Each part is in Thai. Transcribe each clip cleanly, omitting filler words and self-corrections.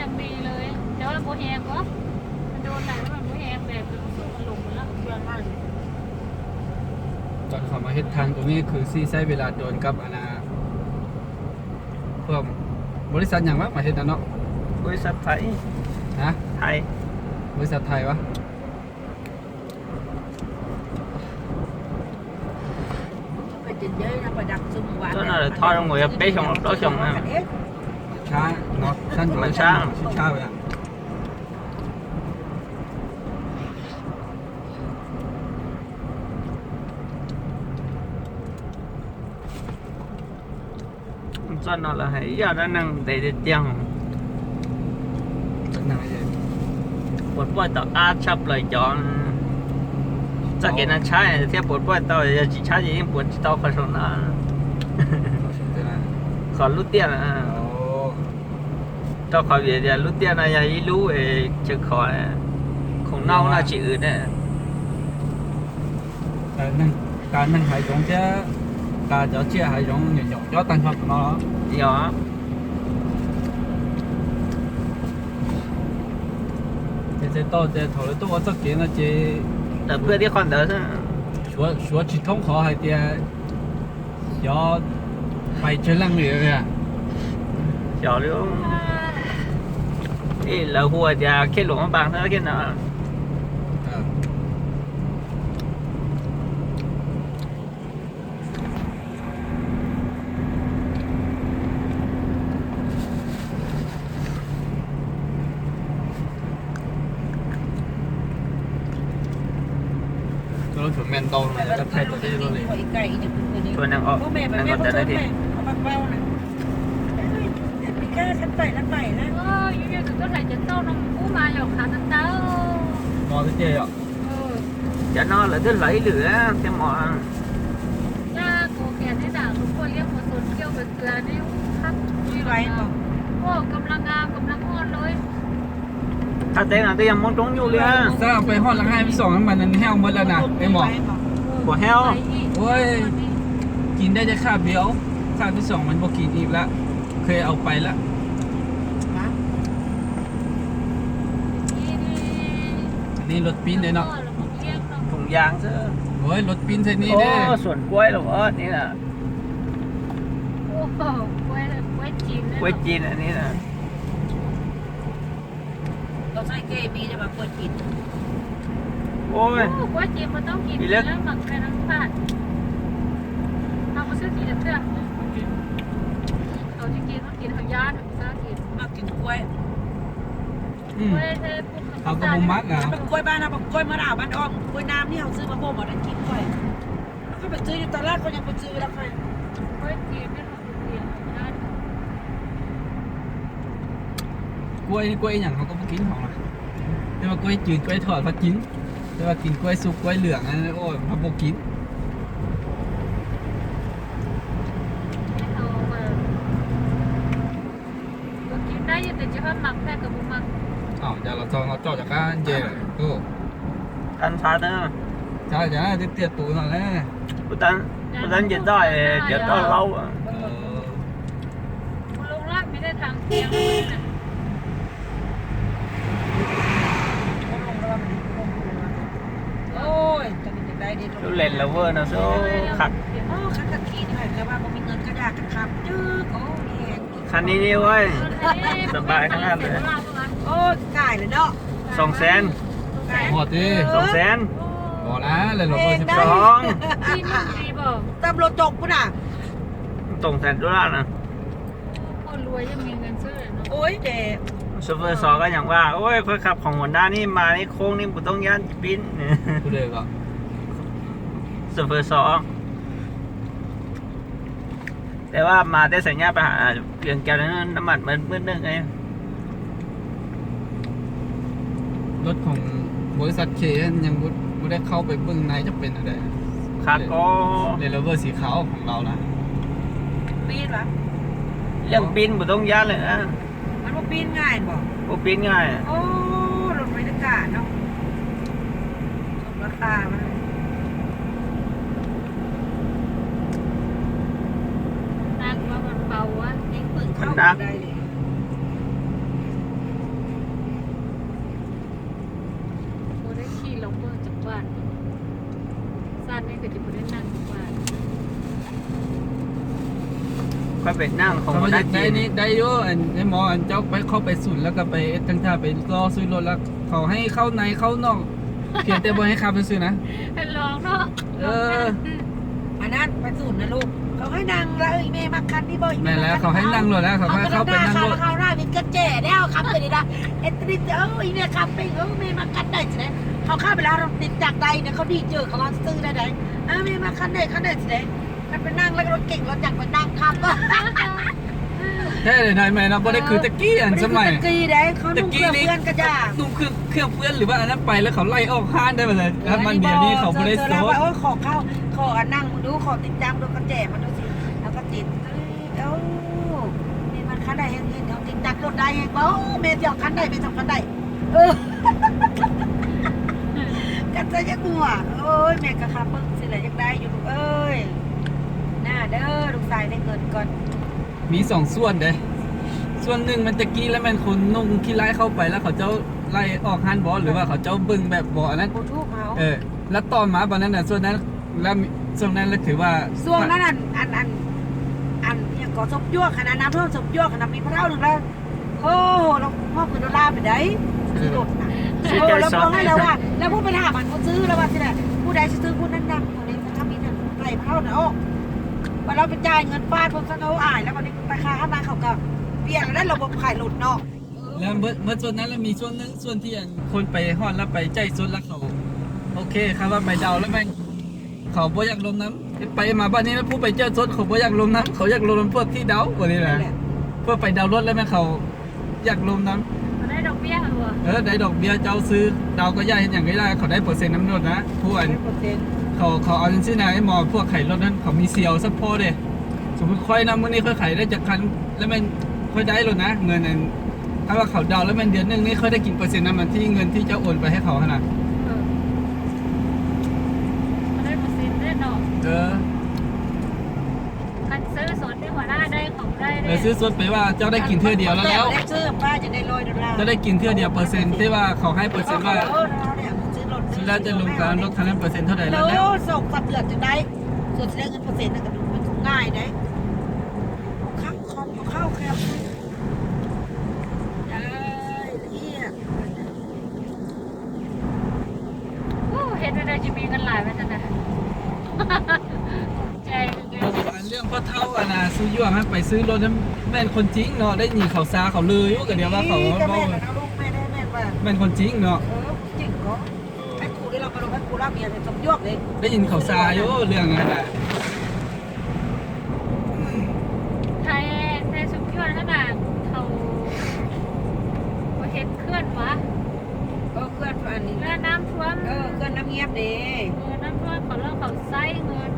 อย่างดีเลยแต่ว่าโบแฮงก็มันโดนไหนว่ามันโบแฮงแบบสู้มันลงมาแล้วเพื่อนมากเลย ตอนเขามาเฮ็ดทางตรงนี้คือซีใช้เวลาโดนกับอนาเพิ่มบริษัทอย่างวะมาเฮ็ดนะเนาะ บริษัทไทย นะ ไทย บริษัทไทยวะ phải trên dưới nó phải đặt xung quanh đó là thôi người bé xong đó xong nè ช้าเนาะท่านอยู่ มันช้า ช้าไปอ่ะ cho nó là hãy giờ nó nâng để tiền นายเลย bột bột tao a chấp lời chọn chắc cái nó trái thì bột bột tao chỉ trái gì bột tao phải xong nó เขาสนใจนะ còn lút tiền à โอ้ tao khỏi về thì lút tiền này ý lú chứ khỏi không nâu là chỉ ướt đấy การนั่งหายของเจ้าการเจ้าเชี่ยหายของหยกๆเจ้าตั้งชอบของเรา nhỏ เจ๊โตเจ๊ถอยตัวสักเกียนะเจ๊ là bữa đi con đỡ ชัวจิตท้องขอให้เตี้ยยอไปเชิญลังเลยอ่ะ nhỏ luôn đi là hùa thì cái lỗ bằng thôi cái nào รถถึงแมนโตเลยก็แทบจะได้รถเลย quậy cày được người đi thôi năng ọ bố mẹ năng mẹ còn có đỡ sớm đấy thì mẹ có bạc bao nè đi ca sắp bảy nó bảy nè เอออยู่ๆถึงก็ไหลจะโต้น้องกู้มาหยอกขาตั้งเต้าม อที่เจ๊อ่ะ เออ cho nó là cứ lấy lửa cái mỏ หน้าโกแก่ที่ด่างทุกคนเรียกหัวสนเกี่ยวกับเกลือนี่ครับ đi vay mà โอ้กำลังงามกำลังอ่อนเลย ถ้าเต้นอ่ะเต้นยังมองตรงอยู่เลย สร้างไปห้องหลังให้ไปส่งน้ำมันนั้นแห้วหมดแล้วนะไอ้หมอ หัวแห้ว โอ้ย กินได้จะค่าเบี้ยวค่าที่สองมันบ่กินอีกละเคยเอาไปละ อันนี้รถปิ้นเลยเนาะ ถุงยางซะ โอ้ยรถปิ้นเท่นี้ โอ้ เด้ ส่วนกล้วยหรอนี่น่ะ โอ้โหกล้วยจีน กล้วยจีนอันนี้น่ะ có sai kê mi để mà quậy thịt โอ้ย กล้วยจีนมันต้องกินแล้วหมักแค่น้ำตาลเราไปซื้อกินเพื่อนเขาจะกินต้องกินทางย่านซากิน mà kiểu quậy อืม กล้วยเทปุ๊บ เขาก็บ่มักอ่ะ bằng quậy ba nào bằng quậy mà đảo ban om quậy nam đi học sư mà bố mà đánh kín quậy có phải chơi tao lát có nhà con chơi đâu phải กล้วยจีนเป็นของจีนย่าน กล้วยอย่างเขาก็บ่กินของอ่ะแต่ว่ากล้วยจืดกล้วยทอดเขากินแต่ว่ากินกล้วยสุกกล้วยเหลืองอันนั้นโอ้ยเขาบ่กิน เอามาก็กินได้แต่จะว่าหมักแค่กับบุมัก อ้าวเดี๋ยวเราจองเราจอดจากการเจโอ้ tan xa đó ใช่จ้ะเตี้ยๆตูหน่อยนะ bữa tan dịch đó dịch đó lâu à เออ ลงลากไม่ได้ทางเตียงเลยนะ ôi tao đi đây đi chú lên là vơ nó số khắc ô khắc khắc kia này các bạn có mình ngân cái đà cái khám chứ có nghe khăn đi nhiêu ơiสบายขนาดเลย ôi cải rồi đó 2 แสน หมดดิ 2 แสน บอกแล้วเลยเราก็จะ 2 ที่มันดีบอก tâm lô chọc của nào 2 แสนดอลลาร์นะ คนรวยยังมีเงินซื้อเลยเนาะ ôi để โซเฟอร์ซอก็อย่างว่าโอ้ยคนขับของฮอนด้านี่มานี่โค้งนี่กูต้องย่านปิ้น กูเลยก็ โซเฟอร์ซอแต่ว่ามาได้สัญญาไปหาเปลี่ยนแก้วน้ำมันมันมืดนึงไง รถของบริษัทเคยังไม่ได้เข้าไปเบื้องในจะเป็นอะไร คาก็ เรลเวอร์สีขาวของเรานะ pin mà เรื่องปิ้นกูต้องย่านเลยนะ มันบ่ปีนง่ายบ่ กูปิ้นง่าย โอ้รถบรรยากาศเนาะสมราคามัน นางว่ามันเบาอ่ะ เองเปิดเข้าได้เลย ค่อยไปนั่งของ เขา หัวห จะ น้าจี ได้ น นี่ได้อยู่อันไอ้หมออันเจ้าไปเข้าไปสุดแล้วก็ไปทั้งท่าไปรอซื้อรถแล้วเขาให้เข้าในเข้านอกเพียงแต่บ่ให้ขับซื้อนะ เป็นลองเนาะ เออ อันนั้นไปสูตรนะลูกเขาให้นั่งแล้วอีเมย์มาคันที่บ่อีเม แม่ ย์ แล้วเขาให้นั่งรถแล้วเขาให้เข้าไปนั่งรถ เขาได้เป็นกระเจ๋ได้เอาขับไปดิละเอ็ดติดอีเมย์ขับไปเมย์มาคันได้ใช่ไหมเขาเข้าไปแล้วเราติดจากใดเนี่ยเขาดีเจอเขาลองซื้อได้ไหนเมย์มาคันได้ใช่ไหมมันไปนั่งแล้วรถเก่งรถอยากไปนั่งขับก็ แท้เลยนายแม่นะบ่ได้คือตะกี้อันสมัย ตะกี้ได้เขานุ่งเครื่องเพื่อนกระจา นุ่งเครื่องเพื่อนหรือว่าอันนั้นไปแล้วเขาไล่ออกห้านได้มาเลยถ้ามันเดี๋ยวนี้เขาบ่ได้โซ แล้ว ด ว่าขอเข้าขอนั่งดูขอติดจังดูกระแจมันดูสิแล้วก็ติดนี่มันคันได้เห็นเขาติดจักรถได้เองบ่เมย์จะคันได้เมย์จะคันได้กันจะยังหัวโอ้ยแม่ก็ขับเบิ่งสิแหละยังได้อยู่ลูกเอ้ยหน้าเด้อลูกชายได้เงินก่อน มีสองส่วนเด้ส่วนหนึ่งมันตะกี้แล้วมันคนนุ่งขี้ไล่เข้าไปแล้วเขาเจ้าไล่ออกห้านบ่หรือว่าเขาเจ้าเบิ่งแบบบ่อันนั้น กูทุกเขา แล้วตอนมาบัดนั้นน่ะส่วนนั้นแล้วส่วนนั้นแล้วถือว่า ช่วงนั้นอันยังก่อศพยั่วขนาดน้ำท่วมศพยั่วขนาดมีพระเท่าหนึ่งแล้วโอ้เราพ่อคุณดอลลาร์ไปไหนซื้อรถนะเราบอกให้แล้วว่าแล้วผู้ไปถามมันเขาซื้อแล้วว่าที่ไหนผู้ใดซื้อผู้นั้นดังตัวนี้ถ้ามีเงินไหลพระเท่าน่ะโอ้พอเราไปจ่ายเงินฟาดพวกเขาอายแล้ววันนี้ราคาข้างหน้าเขาก็เปลี่ยนแล้วระบบขายหลุดเนาะ แล้วเมื่อส่วนนั้นแล้วมีส่วนหนึงส่วนที่อันคนไปฮอดแล้วไปใจสุดแล้วเขาโอเคครับว่าไปเดาแล้วแม่งเขาบ่อยากลงน้ำไปมาบ้านนี้แล้วผู้ไปเจอสดเขาบ่อยากลงน้ำเขาอยากลงน้ำพวกที่เดาบ่นี่แหละเพื่อไปเดารถแล้วแม่งเขาอยากลงน้ำ มันได้ดอกเบี้ยเหรอ ได้ดอกเบี้ยเจ้าซื้อเดาก็ย่าเห็นอย่างไม่ได้เขาได้เปอร์เซ็นต์น้ำรถนะผู้อันเขาเอาจริงๆนะไอ้หมอพวกไข่รถนั้นเขามีเซียวซัพพอร์ตเลยสมมติค่อยนะมื้อนี้ค่อยขายได้จากคันแล้วมันค่อยได้รถนะเงินนั้นถ้าว่าเขาเดาแล้วมันเดือนนึงนี่ค่อยได้กินเปอร์เซ็นต์นั้นมันที่เงินที่เจ้าโอนไปให้เขาขนาด มันได้เปอร์เซ็นต์ได้ดอก การซื้อสดได้หัวหน้าได้ของได้ เลยซื้อสดไปว่าเจ้าได้กินเทื่อเดียวแล้ว ได้ซื้อป้าจะได้$100 จะได้กินเทื่อเดียวเปอร์เซ็นต์ที่ว่าเขาให้เปอร์เซ็นต์ว่าซื้อแล้วจะลงการลดคันนั้นเปอร์เซ็นต์เท่าไหร่แล้ว ส่งสับเดือดจะได้ส่วนจะได้เงินเปอร์เซ็นต์นั่นก็ดูมันง่ายได้ข้างคอมเข้าแคบได้ละเอียด เห็นได้จะมีเงินหลายไหมจ๊ะนะใจ เรื่องพ่อเท่าอะนะซื้อยั่วให้ไปซื้อรถนั้นแม่นคนจริงเนาะได้หนีเขาซาเขาเลยอยู่กันเดียวว่าเขา แม่นะลูกแม่ได้แม่ว่า แม่นคนจริงเนาะ จริงก็ให้ครูได้เราไปลงให้ครูรับเมียเลยสมยกเลย ได้ยินเขาซาอยู่เรื่องนั้นน่ะ ไทยในสุขยอดขนาดเขาเห็นเคลื่อนวะ เพื่อนอันนี้ เรื่องน้ำท่วม เพื่อนน้ำเงียบดี น้ำท่วมเขาเรื่องเขาไส้เงิน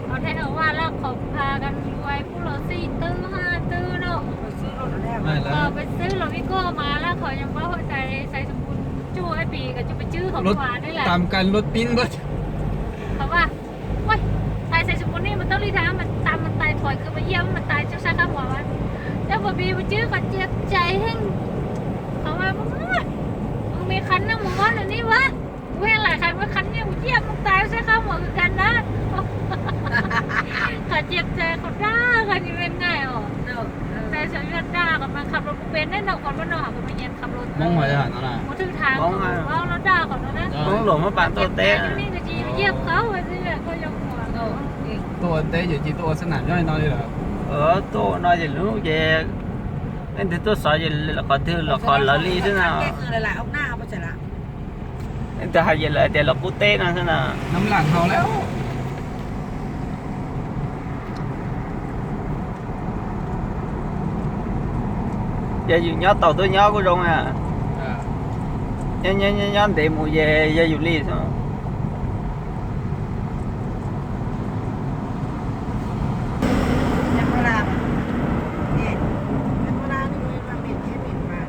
เขาแทนเอาว่าแล้วเขาพากันรวยพวกเรา4 ตื้อ 5 ตื้อเนาะ ซื้อรถแล้ว ไม่แล้ว ไปซื้อรถวิโก้มาแล้วเขายังว่าหัวใจใส่สมบูรณ์จู่ไอ้ปีก็จะไปจื้อของ รถ หวานนี่แหละ ตามกันรถปิ้นรถ เขาว่าโอ๊ยตายใส่สมบูรณ์นี่มันต้องรีทางมันตามมันตายถอยคือมาเยี่ยมมันตายเจ้าชายข้ามหัวมันเจ้าบบีไปจื้อก็เจ็บใจแห้งเขาว่ามึงมีคันนะมึงว่าอันนี้วะเว้ยหลายคันว่าคันเนี่ยมึงเยี่ยมมึงตายใช่ข้ามหัวคือกันนะเขาเจ็บใจเขาด่ากันยังเป็นไงอ๋อแต่เสียเลือดด่ากันมาขับรถเป็นได้หนอกก่อนว่าหนอกกันมาเย็นขับรถ มองหัวจะหันนั่นน่ะ มาถึงทางว่าเราด่าก่อนนะ มองหลวงมาปานตัวเต้ นี่ก็จีเยี่ยมเขาไปสิก็ยกหัวเขา ตัวเต้อยู่ที่ตัวสนามย่อยนอนเลยเหรอ ตัวน้อยจะรู้เย่เป็นตัวสอยจะละครเธอละครละลีด้วยนะ แก้เงินหลายๆเอาหน้าเอาไปเสร็จละ แต่หายเลยแต่ละกูเต้นั่นนะ น้ำหลังเขาแล้ว giờ dù nhớ tàu tôi nhớ của rong à nhớ để mùa về giờ dù ly sao ยังเวลาเนี่ยยังเวลานี่เลยมาเปลี่ยนให้เปลี่ยนมา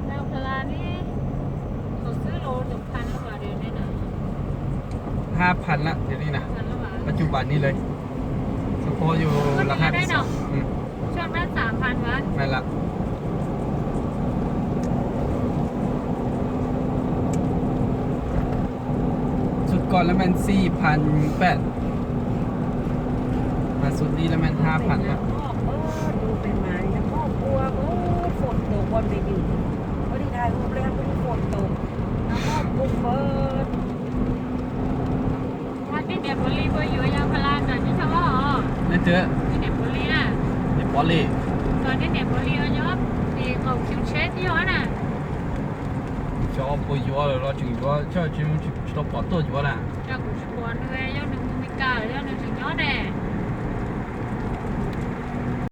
แล้วเวลานี้เขาซื้อโล1,000กว่าเดือนได้นะ 5,000ละเดี๋ยวนี้นะ 1,000ละบาท ปัจจุบันนี้เลยสปออยู่ราคาพิเศษ ช่วงนั้น3,000วะ ไม่ละ ก่อนแล้วมัน4,800มาสุดนี้แล้วมัน5,000แล้ว ดูเป็นไม้นะครอบครัวฝนตกวันไม่อยู่พอดีถ่ายรูปแล้วพอดีฝนตกน้ำครอบครัวเบิร์ด ว่าที่เนปอลีก็อยู่ยางพาราแต่ที่ชาวอ๋อ นั่นเจอ ที่เนปอลีน่ะ เดี๋ยวบอลลี่ ตอนที่เนปอลีเยอะดีเขาคิวเชสเยอะน่ะ 就不摇了，老就摇，这就到跑多摇了。 จากกุชกวนเลยยอดหนึ่งมิกาเลยยอดหนึ่งถึงยอดแน่